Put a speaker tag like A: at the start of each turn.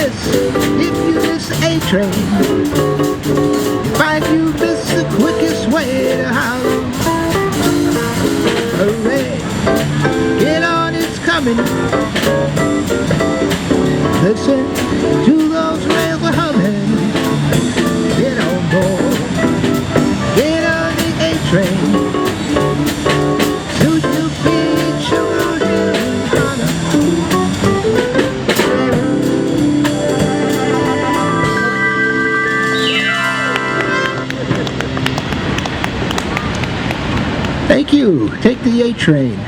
A: miss A train, find you miss the quickest way to Harlem. Hooray, get on, it's coming. Listen to those rails a humming. Get on board, get on the A train. Soon you'll be in Sugar Hill, Harlem. Thank you. Take the A train.